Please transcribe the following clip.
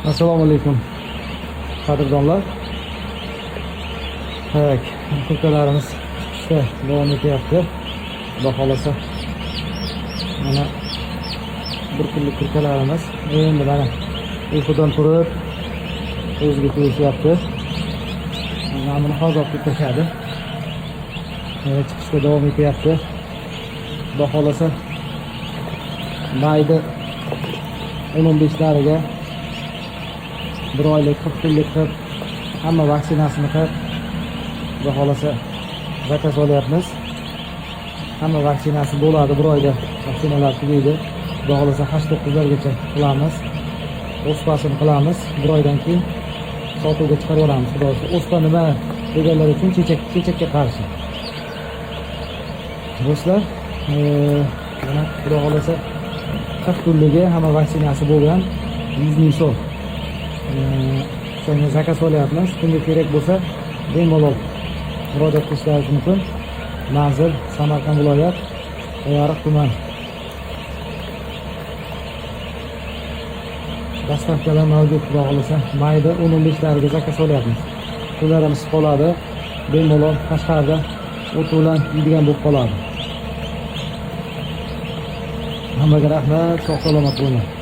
Assalomu alaykum qadrdonlar. Tak, kurkalarimiz chiqishda davom etyapti. Xudo xolasa mana bir kunlik kurkalarimiz endi mana uyqudan turib o'ziga kelishyapti. Mana buni hozir kurkashadi. Chiqishda davom etyapti. Xudo xolasa mayda 15lariga bir oylik 40 kunlik qilib hamma vaksinasini qilib Xudo xolasa zakaz olyapmiz. Hamma vaksinasi bo'ladi, bir oyda vaksinalar tugaydi. Xudo xolasa 8-9largacha qilamiz. O'spasini qilamiz. Bir oydan keyin sotuvga chiqarib olamiz. Xudo xolasa o'spa nima deganlar uchun chechakka qarshi. Do'stlar, mana Xudo xolasa 40 kunligi hamma vaksinasi bo'lgan 100 ming so'm. Shunga zakaz olyapmiz. Kimga kerak bo'lsa bemalol murojaat qilishlari mumkin. Manzil Samarqand viloyat, Oyariq tuman. Dastavkalar mavjud. Xudo xolasa mayda 15lariga zakaz olyapmiz. Kunlarimiz qoladi. Bemalol Qashqarda o't bilan yeydigan bo'lib qoladi. Hammaga rahmat, sog' salomat bo'linglar.